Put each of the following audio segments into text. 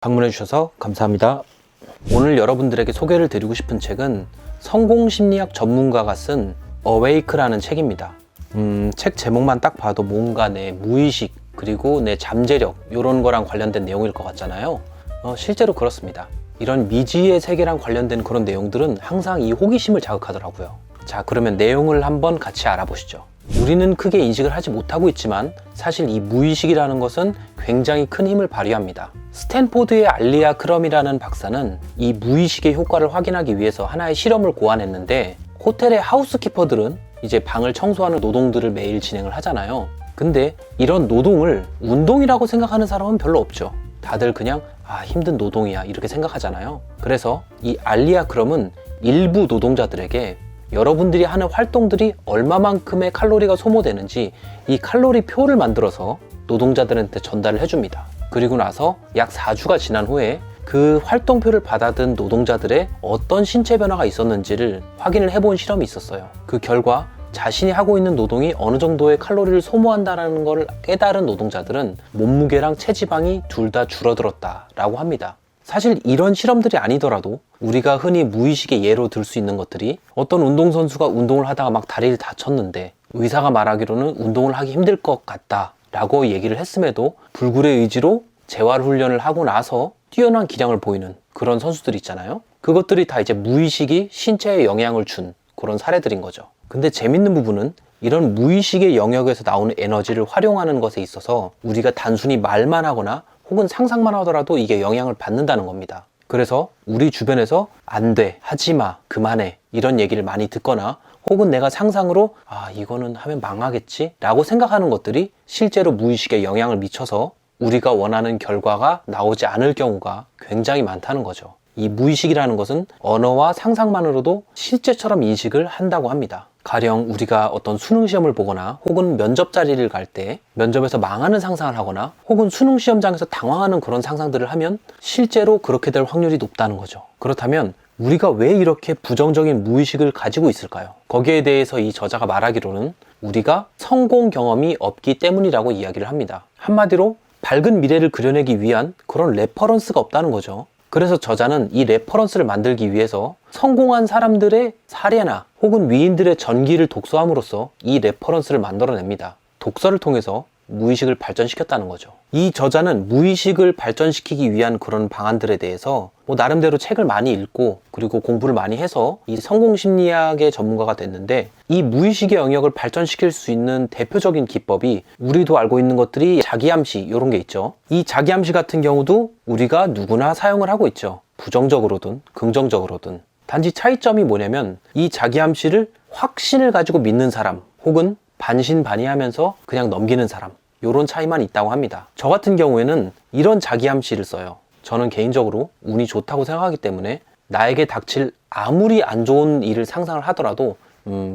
방문해 주셔서 감사합니다. 오늘 여러분들에게 소개를 드리고 싶은 책은 성공심리학 전문가가 쓴 Awake라는 책입니다. 책 제목만 딱 봐도 뭔가 내 무의식 그리고 내 잠재력 이런 거랑 관련된 내용일 것 같잖아요. 실제로 그렇습니다. 이런 미지의 세계랑 관련된 그런 내용들은 항상 이 호기심을 자극하더라고요. 자, 그러면 내용을 한번 같이 알아보시죠. 우리는 크게 인식을 하지 못하고 있지만 사실 이 무의식이라는 것은 굉장히 큰 힘을 발휘합니다. 스탠포드의 알리아 크럼이라는 박사는 이 무의식의 효과를 확인하기 위해서 하나의 실험을 고안했는데, 호텔의 하우스키퍼들은 이제 방을 청소하는 노동들을 매일 진행을 하잖아요. 근데 이런 노동을 운동이라고 생각하는 사람은 별로 없죠. 다들 그냥 힘든 노동이야 이렇게 생각하잖아요. 그래서 이 알리아 크럼은 일부 노동자들에게 여러분들이 하는 활동들이 얼마만큼의 칼로리가 소모되는지 이 칼로리 표를 만들어서 노동자들한테 전달을 해줍니다. 그리고 나서 약 4주가 지난 후에 그 활동표를 받아든 노동자들의 어떤 신체 변화가 있었는지를 확인을 해본 실험이 있었어요. 그 결과 자신이 하고 있는 노동이 어느 정도의 칼로리를 소모한다는 걸 깨달은 노동자들은 몸무게랑 체지방이 둘 다 줄어들었다라고 합니다. 사실 이런 실험들이 아니더라도 우리가 흔히 무의식의 예로 들 수 있는 것들이, 어떤 운동선수가 운동을 하다가 막 다리를 다쳤는데 의사가 말하기로는 운동을 하기 힘들 것 같다 라고 얘기를 했음에도 불굴의 의지로 재활훈련을 하고 나서 뛰어난 기량을 보이는 그런 선수들이 있잖아요. 그것들이 다 이제 무의식이 신체에 영향을 준 그런 사례들인 거죠. 근데 재밌는 부분은 이런 무의식의 영역에서 나오는 에너지를 활용하는 것에 있어서 우리가 단순히 말만 하거나 혹은 상상만 하더라도 이게 영향을 받는다는 겁니다. 그래서 우리 주변에서 안 돼, 하지 마, 그만해 이런 얘기를 많이 듣거나, 혹은 내가 상상으로 이거는 하면 망하겠지 라고 생각하는 것들이 실제로 무의식에 영향을 미쳐서 우리가 원하는 결과가 나오지 않을 경우가 굉장히 많다는 거죠. 이 무의식이라는 것은 언어와 상상만으로도 실제처럼 인식을 한다고 합니다. 가령 우리가 어떤 수능 시험을 보거나 혹은 면접 자리를 갈 때 면접에서 망하는 상상을 하거나 혹은 수능 시험장에서 당황하는 그런 상상들을 하면 실제로 그렇게 될 확률이 높다는 거죠. 그렇다면 우리가 왜 이렇게 부정적인 무의식을 가지고 있을까요? 거기에 대해서 이 저자가 말하기로는 우리가 성공 경험이 없기 때문이라고 이야기를 합니다. 한마디로 밝은 미래를 그려내기 위한 그런 레퍼런스가 없다는 거죠. 그래서 저자는 이 레퍼런스를 만들기 위해서 성공한 사람들의 사례나 혹은 위인들의 전기를 독서함으로써 이 레퍼런스를 만들어냅니다. 독서를 통해서 무의식을 발전시켰다는 거죠. 이 저자는 무의식을 발전시키기 위한 그런 방안들에 대해서 나름대로 책을 많이 읽고 그리고 공부를 많이 해서 이 성공심리학의 전문가가 됐는데, 이 무의식의 영역을 발전시킬 수 있는 대표적인 기법이 우리도 알고 있는 것들이 자기암시 이런 게 있죠. 이 자기암시 같은 경우도 우리가 누구나 사용을 하고 있죠. 부정적으로든 긍정적으로든. 단지 차이점이 뭐냐면 이 자기암시를 확신을 가지고 믿는 사람 혹은 반신반의하면서 그냥 넘기는 사람, 요런 차이만 있다고 합니다. 저 같은 경우에는 이런 자기암시를 써요. 저는 개인적으로 운이 좋다고 생각하기 때문에 나에게 닥칠 아무리 안 좋은 일을 상상을 하더라도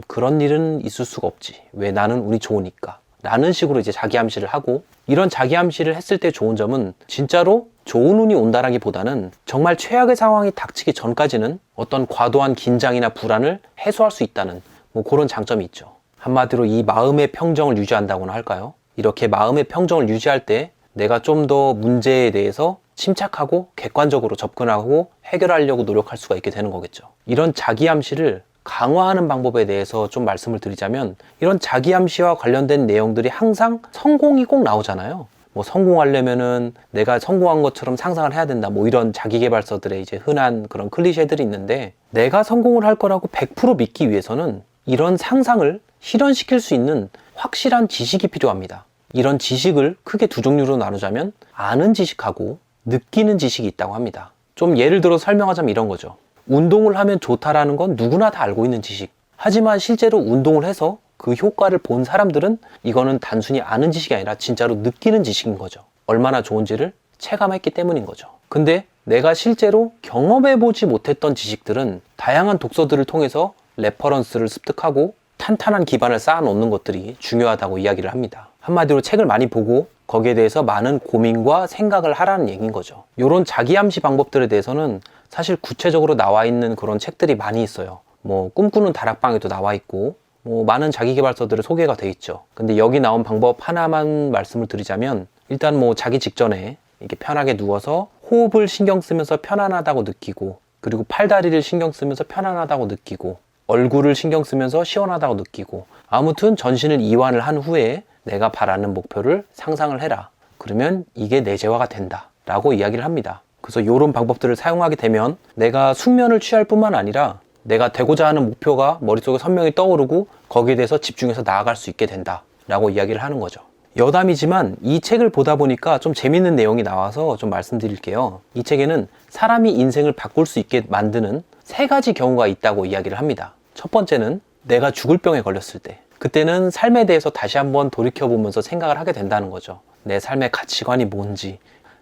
그런 일은 있을 수가 없지, 왜, 나는 운이 좋으니까 라는 식으로 이제 자기암시를 하고, 이런 자기암시를 했을 때 좋은 점은 진짜로 좋은 운이 온다라기보다는 정말 최악의 상황이 닥치기 전까지는 어떤 과도한 긴장이나 불안을 해소할 수 있다는 그런 장점이 있죠. 한마디로 이 마음의 평정을 유지한다고나 할까요? 이렇게 마음의 평정을 유지할 때 내가 좀 더 문제에 대해서 침착하고 객관적으로 접근하고 해결하려고 노력할 수가 있게 되는 거겠죠. 이런 자기암시를 강화하는 방법에 대해서 좀 말씀을 드리자면, 이런 자기암시와 관련된 내용들이 항상 성공이 꼭 나오잖아요. 성공하려면은 내가 성공한 것처럼 상상을 해야 된다, 이런 자기계발서들의 이제 흔한 그런 클리셰들이 있는데, 내가 성공을 할 거라고 100% 믿기 위해서는 이런 상상을 실현시킬 수 있는 확실한 지식이 필요합니다. 이런 지식을 크게 두 종류로 나누자면 아는 지식하고 느끼는 지식이 있다고 합니다. 좀 예를 들어 설명하자면 이런 거죠. 운동을 하면 좋다라는 건 누구나 다 알고 있는 지식. 하지만 실제로 운동을 해서 그 효과를 본 사람들은 이거는 단순히 아는 지식이 아니라 진짜로 느끼는 지식인 거죠. 얼마나 좋은지를 체감했기 때문인 거죠. 근데 내가 실제로 경험해보지 못했던 지식들은 다양한 독서들을 통해서 레퍼런스를 습득하고 탄탄한 기반을 쌓아놓는 것들이 중요하다고 이야기를 합니다. 한마디로 책을 많이 보고 거기에 대해서 많은 고민과 생각을 하라는 얘기인 거죠. 이런 자기암시 방법들에 대해서는 사실 구체적으로 나와 있는 그런 책들이 많이 있어요. 꿈꾸는 다락방에도 나와 있고 많은 자기계발서들이 소개가 돼 있죠. 근데 여기 나온 방법 하나만 말씀을 드리자면, 일단 자기 직전에 이렇게 편하게 누워서 호흡을 신경 쓰면서 편안하다고 느끼고, 그리고 팔다리를 신경 쓰면서 편안하다고 느끼고, 얼굴을 신경 쓰면서 시원하다고 느끼고, 아무튼 전신을 이완을 한 후에 내가 바라는 목표를 상상을 해라. 그러면 이게 내재화가 된다 라고 이야기를 합니다. 그래서 이런 방법들을 사용하게 되면 내가 숙면을 취할 뿐만 아니라 내가 되고자 하는 목표가 머릿속에 선명히 떠오르고 거기에 대해서 집중해서 나아갈 수 있게 된다 라고 이야기를 하는 거죠. 여담이지만 이 책을 보다 보니까 좀 재밌는 내용이 나와서 좀 말씀드릴게요. 이 책에는 사람이 인생을 바꿀 수 있게 만드는 3가지 경우가 있다고 이야기를 합니다. 첫 번째는 내가 죽을 병에 걸렸을 때, 그때는 삶에 대해서 다시 한번 돌이켜보면서 생각을 하게 된다는 거죠. 내 삶의 가치관이 뭔지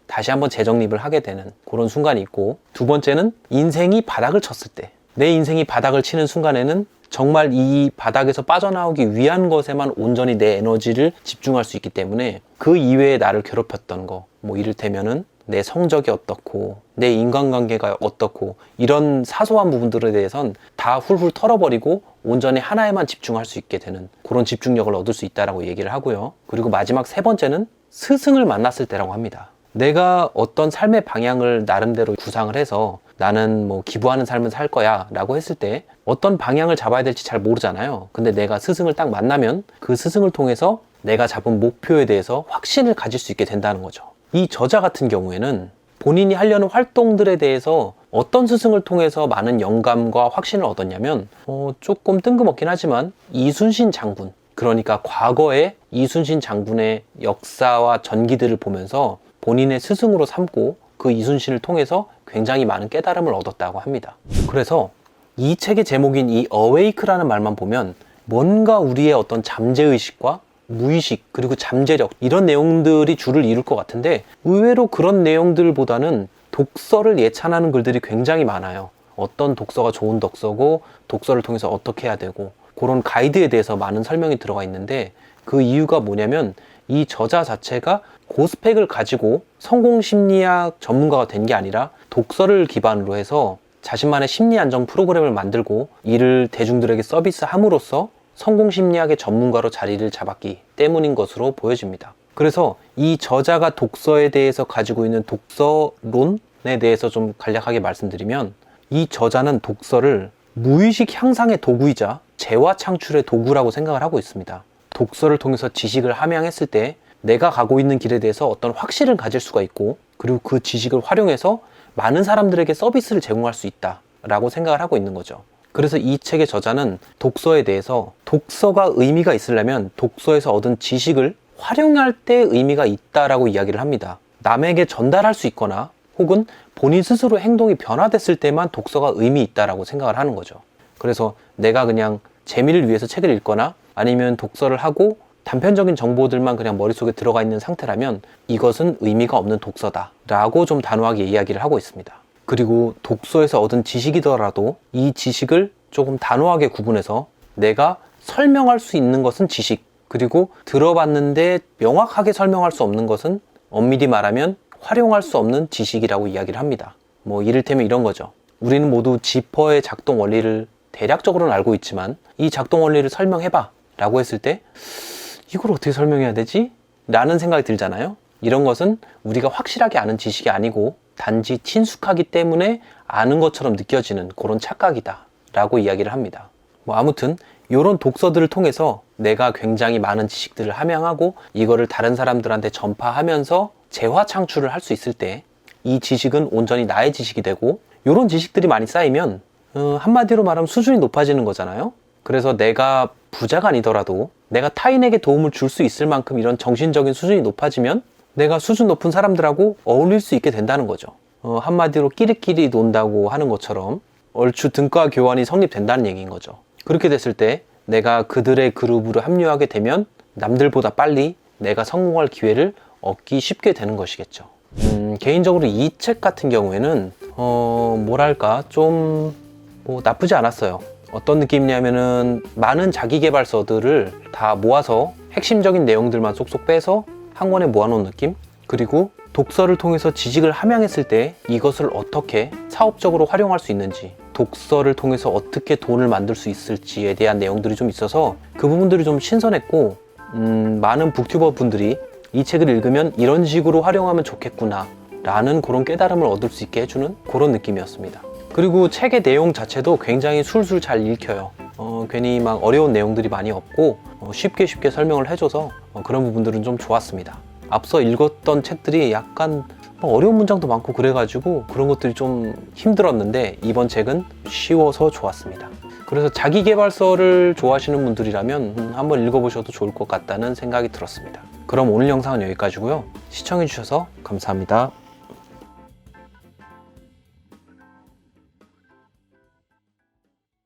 다시 한번 재정립을 하게 되는 그런 순간이 있고, 두 번째는 인생이 바닥을 쳤을 때, 내 인생이 바닥을 치는 순간에는 정말 이 바닥에서 빠져나오기 위한 것에만 온전히 내 에너지를 집중할 수 있기 때문에 그 이외에 나를 괴롭혔던 거, 뭐 이를테면은 내 성적이 어떻고 내 인간관계가 어떻고 이런 사소한 부분들에 대해선 다 훌훌 털어버리고 온전히 하나에만 집중할 수 있게 되는 그런 집중력을 얻을 수 있다라고 얘기를 하고요. 그리고 마지막 3번째는 스승을 만났을 때라고 합니다. 내가 어떤 삶의 방향을 나름대로 구상을 해서 나는 뭐 기부하는 삶을 살 거야 라고 했을 때 어떤 방향을 잡아야 될지 잘 모르잖아요. 근데 내가 스승을 딱 만나면 그 스승을 통해서 내가 잡은 목표에 대해서 확신을 가질 수 있게 된다는 거죠. 이 저자 같은 경우에는 본인이 하려는 활동들에 대해서 어떤 스승을 통해서 많은 영감과 확신을 얻었냐면 조금 뜬금없긴 하지만 이순신 장군, 그러니까 과거의 이순신 장군의 역사와 전기들을 보면서 본인의 스승으로 삼고 그 이순신을 통해서 굉장히 많은 깨달음을 얻었다고 합니다. 그래서 이 책의 제목인 이 Awake라는 말만 보면 뭔가 우리의 어떤 잠재의식과 무의식 그리고 잠재력 이런 내용들이 줄을 이룰 것 같은데 의외로 그런 내용들보다는 독서를 예찬하는 글들이 굉장히 많아요. 어떤 독서가 좋은 독서고 독서를 통해서 어떻게 해야 되고 그런 가이드에 대해서 많은 설명이 들어가 있는데 그 이유가 뭐냐면 이 저자 자체가 고스펙을 가지고 성공심리학 전문가가 된 게 아니라 독서를 기반으로 해서 자신만의 심리안정 프로그램을 만들고 이를 대중들에게 서비스함으로써 성공심리학의 전문가로 자리를 잡았기 때문인 것으로 보여집니다. 그래서 이 저자가 독서에 대해서 가지고 있는 독서론에 대해서 좀 간략하게 말씀드리면 이 저자는 독서를 무의식 향상의 도구이자 재화 창출의 도구라고 생각을 하고 있습니다. 독서를 통해서 지식을 함양했을 때 내가 가고 있는 길에 대해서 어떤 확신을 가질 수가 있고 그리고 그 지식을 활용해서 많은 사람들에게 서비스를 제공할 수 있다라고 생각을 하고 있는 거죠. 그래서 이 책의 저자는 독서에 대해서 독서가 의미가 있으려면 독서에서 얻은 지식을 활용할 때 의미가 있다라고 이야기를 합니다. 남에게 전달할 수 있거나 혹은 본인 스스로 행동이 변화됐을 때만 독서가 의미 있다라고 생각을 하는 거죠. 그래서 내가 그냥 재미를 위해서 책을 읽거나 아니면 독서를 하고 단편적인 정보들만 그냥 머릿속에 들어가 있는 상태라면 이것은 의미가 없는 독서다 라고 좀 단호하게 이야기를 하고 있습니다. 그리고 독서에서 얻은 지식이더라도 이 지식을 조금 단호하게 구분해서 내가 설명할 수 있는 것은 지식, 그리고 들어봤는데 명확하게 설명할 수 없는 것은 엄밀히 말하면 활용할 수 없는 지식이라고 이야기를 합니다. 뭐 이를테면 이런 거죠. 우리는 모두 지퍼의 작동 원리를 대략적으로는 알고 있지만 이 작동 원리를 설명해봐 라고 했을 때 이걸 어떻게 설명해야 되지? 라는 생각이 들잖아요. 이런 것은 우리가 확실하게 아는 지식이 아니고 단지 친숙하기 때문에 아는 것처럼 느껴지는 그런 착각이다 라고 이야기를 합니다. 뭐 아무튼 이런 독서들을 통해서 내가 굉장히 많은 지식들을 함양하고 이거를 다른 사람들한테 전파하면서 재화 창출을 할 수 있을 때 이 지식은 온전히 나의 지식이 되고 이런 지식들이 많이 쌓이면 한마디로 말하면 수준이 높아지는 거잖아요. 그래서 내가 부자가 아니더라도 내가 타인에게 도움을 줄 수 있을 만큼 이런 정신적인 수준이 높아지면 내가 수준 높은 사람들하고 어울릴 수 있게 된다는 거죠. 한마디로 끼리끼리 논다고 하는 것처럼 얼추 등가 교환이 성립된다는 얘기인 거죠. 그렇게 됐을 때 내가 그들의 그룹으로 합류하게 되면 남들보다 빨리 내가 성공할 기회를 얻기 쉽게 되는 것이겠죠. 개인적으로 이 책 같은 경우에는 뭐랄까 좀 나쁘지 않았어요. 어떤 느낌이냐면은 많은 자기계발서들을 다 모아서 핵심적인 내용들만 쏙쏙 빼서 한 권에 모아놓은 느낌? 그리고 독서를 통해서 지식을 함양했을 때 이것을 어떻게 사업적으로 활용할 수 있는지, 독서를 통해서 어떻게 돈을 만들 수 있을지에 대한 내용들이 좀 있어서 그 부분들이 좀 신선했고 많은 북튜버 분들이 이 책을 읽으면 이런 식으로 활용하면 좋겠구나 라는 그런 깨달음을 얻을 수 있게 해주는 그런 느낌이었습니다. 그리고 책의 내용 자체도 굉장히 술술 잘 읽혀요. 괜히 막 어려운 내용들이 많이 없고 쉽게 설명을 해줘서 그런 부분들은 좀 좋았습니다. 앞서 읽었던 책들이 약간 어려운 문장도 많고 그래가지고 그런 것들이 좀 힘들었는데 이번 책은 쉬워서 좋았습니다. 그래서 자기계발서를 좋아하시는 분들이라면 한번 읽어보셔도 좋을 것 같다는 생각이 들었습니다. 그럼 오늘 영상은 여기까지고요. 시청해주셔서 감사합니다.